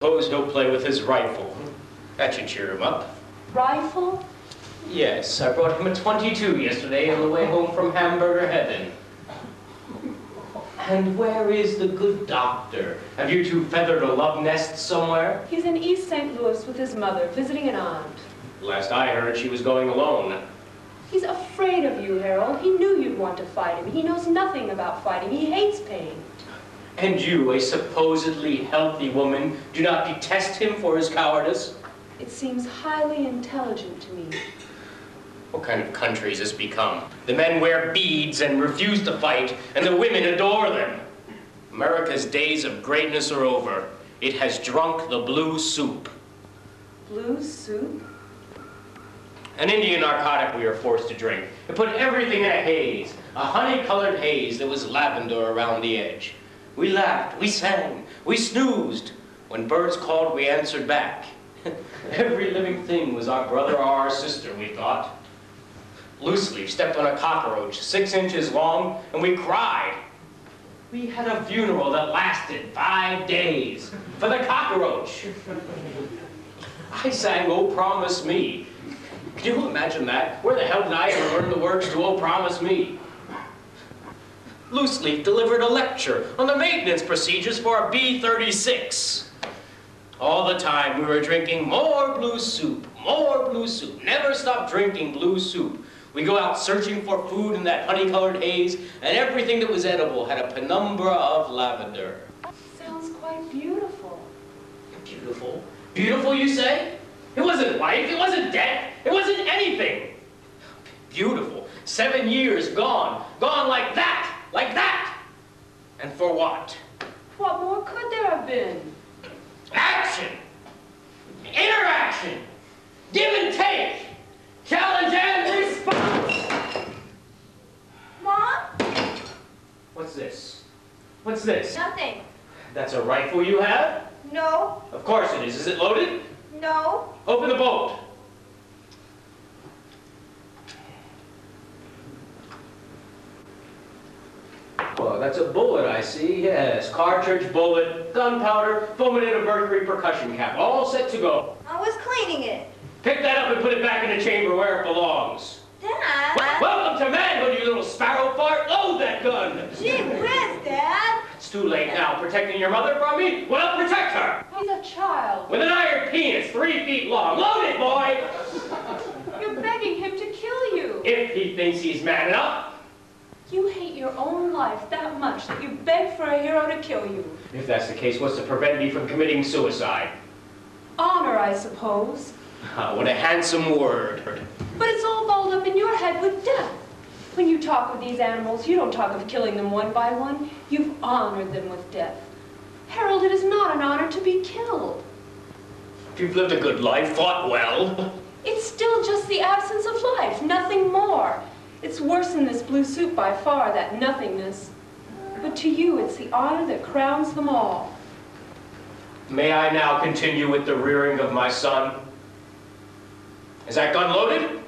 Suppose he'll play with his rifle. That should cheer him up. Rifle? Yes, I brought him a .22 yesterday on the way home from hamburger heaven. And where is the good doctor? Have you two feathered a love nest somewhere? He's in East St. Louis with his mother, visiting an aunt. Last I heard, she was going alone. He's afraid of you, Harold. He knew you'd want to fight him. He knows nothing about fighting. He hates pain. And you, a supposedly healthy woman, do not detest him for his cowardice? It seems highly intelligent to me. What kind of country has this become? The men wear beads and refuse to fight, and the women adore them. America's days of greatness are over. It has drunk the blue soup. Blue soup? An Indian narcotic we were forced to drink. It put everything in a haze, a honey-colored haze that was lavender around the edge. We laughed, we sang, we snoozed. When birds called, we answered back. Every living thing was our brother or our sister, we thought. Looseleaf stepped on a cockroach 6 inches long, and we cried. We had a funeral that lasted 5 days for the cockroach. I sang, "Oh, Promise Me." Can you imagine that? Where the hell did I ever learn the words to "Oh, Promise Me"? Looseleaf delivered a lecture on the maintenance procedures for a B-36. All the time we were drinking more blue soup, never stop drinking blue soup. We go out searching for food in that honey-colored haze, and everything that was edible had a penumbra of lavender. Sounds quite beautiful. Beautiful? Beautiful, you say? It wasn't life, it wasn't death, it wasn't anything. Beautiful. 7 years gone. Gone like that. Like that. And for what? What more could there have been? Action. Interaction. Give and take. Challenge and response. Mom? What's this? What's this? Nothing. That's a rifle you have? No. Of course it is. Is it loaded? No. Open the bolt. Well, that's a bullet, I see. Yes, cartridge, bullet, gunpowder, fulminated mercury percussion cap, all set to go. I was cleaning it. Pick that up and put it back in the chamber where it belongs. Dad? Welcome to manhood, you little sparrow fart. Load that gun. Gee whiz, Dad. It's too late now. Protecting your mother from me? Well, protect her. He's a child. With an iron penis 3 feet long. Load it, boy. You're begging him to kill you. If he thinks he's man enough. You hate your own life that much that you beg for a hero to kill you. If that's the case, what's to prevent me from committing suicide? Honor, I suppose. Ah, what a handsome word. But it's all balled up in your head with death. When you talk with these animals, you don't talk of killing them one by one. You've honored them with death. Harold, it is not an honor to be killed. If you've lived a good life, fought well. It's still just the absence of life, nothing more. It's worse than this blue soup by far, that nothingness. But to you, it's the honor that crowns them all. May I now continue with the rearing of my son? Is that gun loaded?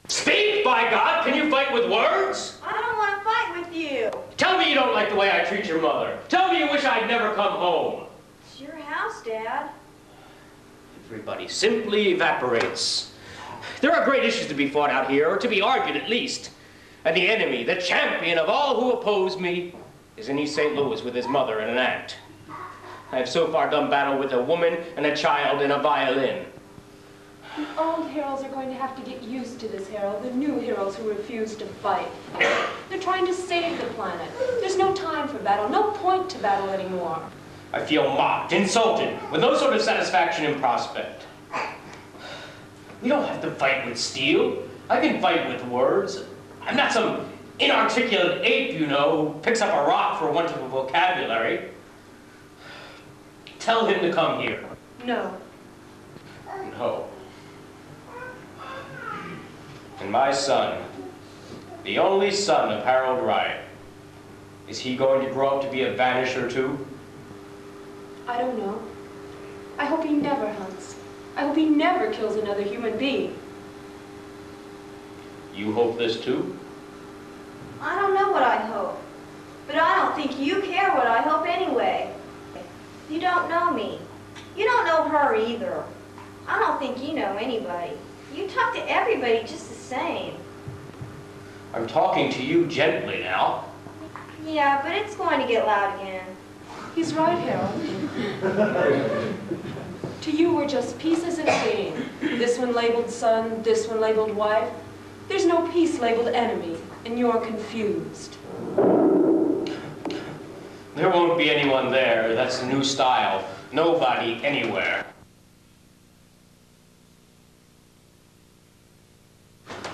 Speak, by God! Can you fight with words? I don't want to fight with you. Tell me you don't like the way I treat your mother. Tell me you wish I'd never come home. It's your house, Dad. Everybody simply evaporates. There are great issues to be fought out here, or to be argued at least. And the enemy, the champion of all who oppose me, is in East St. Louis with his mother and an aunt. I have so far done battle with a woman and a child and a violin. The old heroes are going to have to get used to this, Harold. The new heroes who refuse to fight. They're trying to save the planet. There's no time for battle, no point to battle anymore. I feel mocked, insulted, with no sort of satisfaction in prospect. We don't have to fight with steel. I can fight with words. I'm not some inarticulate ape, you know, who picks up a rock for want of a vocabulary. Tell him to come here. No. No. And my son, the only son of Harold Wright, is he going to grow up to be a vanisher too? I don't know. I hope he never hunts. I hope he never kills another human being. You hope this too? I don't know what I hope. But I don't think you care what I hope anyway. You don't know me. know her either. I don't think you know anybody. You talk to everybody just the same. I'm talking to you gently now. Yeah, but it's going to get loud again. He's right, Harold. To you, we're just pieces in a game. This one labeled son, this one labeled wife. There's no piece labeled enemy, and you're confused. There won't be anyone there. That's the new style. Nobody anywhere.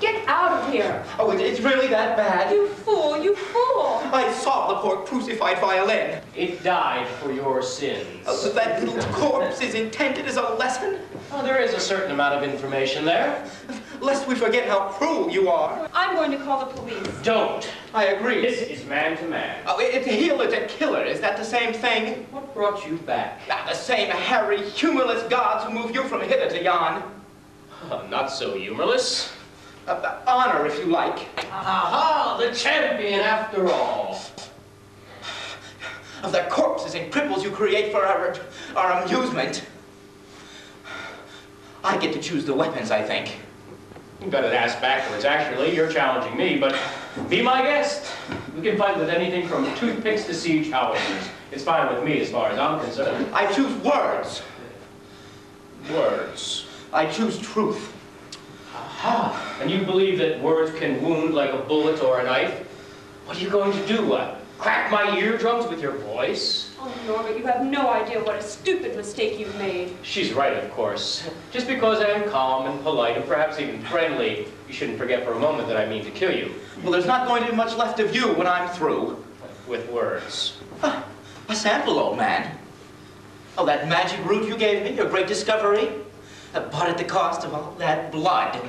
Get out of here! Oh, it's really that bad? You fool, you fool! I saw the poor crucified violin. It died for your sins. So that little corpse is intended as a lesson? Oh, there is a certain amount of information there. Lest we forget how cruel you are. I'm going to call the police. Don't. I agree. This is man to man. Oh, it's a healer to killer. Is that the same thing? What brought you back? The same hairy, humorless gods who move you from hither to yon. Not so humorless. Honor, if you like. Aha! The champion, after all. Of the corpses and cripples you create for our amusement. I get to choose the weapons, I think. You got it asked backwards. Actually, you're challenging me, but be my guest. We can fight with anything from toothpicks to siege howitzers. It's fine with me as far as I'm concerned. I choose words. Words. I choose truth. Aha! And you believe that words can wound like a bullet or a knife? What are you going to do? Crack my eardrums with your voice? Oh, Norbert, you have no idea what a stupid mistake you've made. She's right, of course. Just because I am calm and polite and perhaps even friendly, you shouldn't forget for a moment that I mean to kill you. Well, there's not going to be much left of you when I'm through. With words. A sample, old man. Oh, that magic root you gave me, your great discovery. Bought at the cost of all that blood.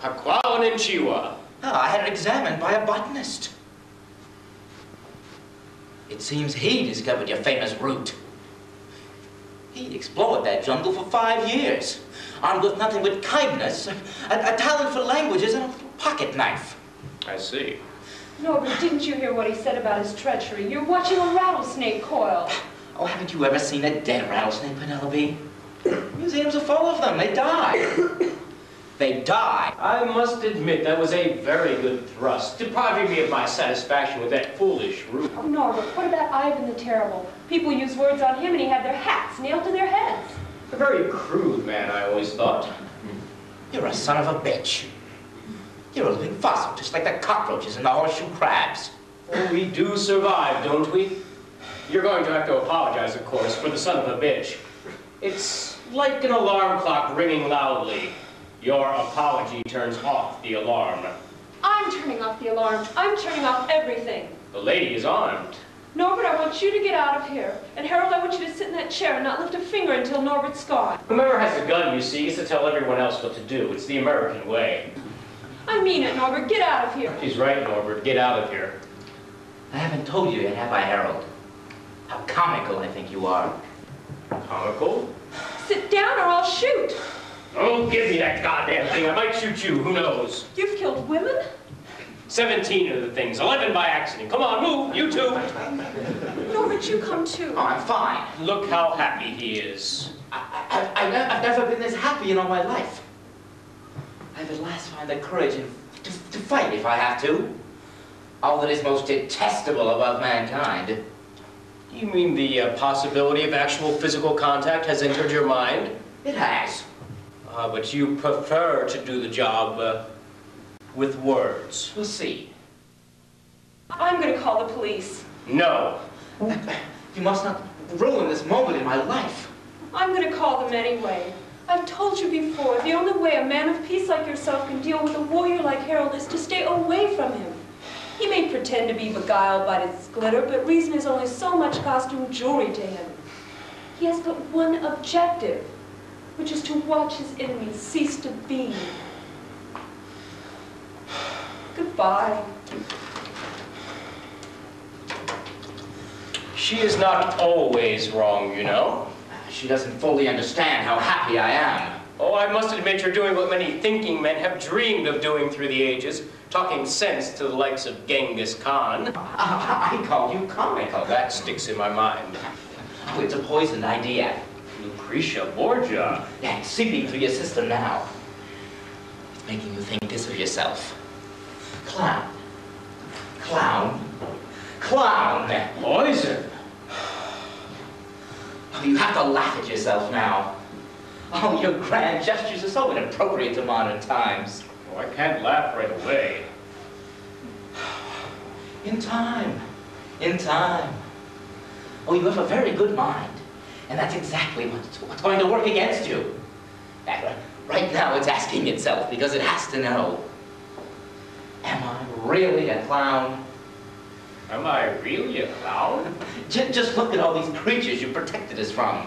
Pakwawan and Chiwa. I had it examined by a botanist. It seems he discovered your famous root. He explored that jungle for 5 years, armed with nothing but kindness, a talent for languages, and a little pocket knife. I see. Norbert, didn't you hear what he said about his treachery? You're watching a rattlesnake coil. Oh, haven't you ever seen a dead rattlesnake, Penelope? Museums are full of them. They die. They die. I must admit that was a very good thrust, depriving me of my satisfaction with that foolish root. Oh, Norbert, what about Ivan the Terrible? People use words on him and he had their hats nailed to their heads. A very crude man, I always thought. You're a son of a bitch. You're a living fossil, just like the cockroaches and the horseshoe crabs. Well, we do survive, don't we? You're going to have to apologize, of course, for the son of a bitch. It's like an alarm clock ringing loudly. Your apology turns off the alarm. I'm turning off the alarm. I'm turning off everything. The lady is armed. Norbert, I want you to get out of here. And Harold, I want you to sit in that chair and not lift a finger until Norbert's gone. Whomever has a gun, you see, gets to tell everyone else what to do. It's the American way. I mean it, Norbert. Get out of here. She's right, Norbert. Get out of here. I haven't told you yet, have I, Harold? How comical I think you are. Comical? Sit down or I'll shoot. Oh, give me that goddamn thing. I might shoot you. Who knows? You've killed women? 17 of the things. 11 by accident. Come on, move. You too. Norbert, you come too. Oh, I'm fine. Look how happy he is. I've never been this happy in all my life. I've at last found the courage to fight if I have to. All that is most detestable above mankind. You mean the possibility of actual physical contact has entered your mind? It has. But you prefer to do the job with words. We'll see. I'm going to call the police. No. You must not ruin this moment in my life. I'm going to call them anyway. I've told you before, the only way a man of peace like yourself can deal with a warrior like Harold is to stay away from him. He may pretend to be beguiled by his glitter, but reason is only so much costume jewelry to him. He has but one objective, which is to watch his enemies cease to be. Goodbye. She is not always wrong, you know. She doesn't fully understand how happy I am. Oh, I must admit you're doing what many thinking men have dreamed of doing through the ages, talking sense to the likes of Genghis Khan. I call you comical. That sticks in my mind. Oh, it's a poisoned idea. Lucretia Borgia. Yeah, seeping through your system now. It's making you think this of yourself. Clown. Clown. Clown! Poison. Oh, you have to laugh at yourself now. Oh, your grand gestures are so inappropriate to modern times. Oh, I can't laugh right away. In time. In time. Oh, you have a very good mind. And that's exactly what's going to work against you. Right now it's asking itself because it has to know. Am I really a clown? Am I really a clown? Just look at all these creatures you protected us from.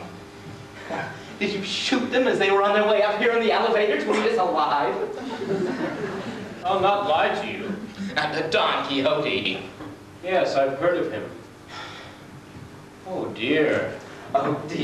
Did you shoot them as they were on their way up here in the elevator to leave us alive? I'll not lie to you. Don Quixote. Yes, I've heard of him. Oh dear. Oh dear.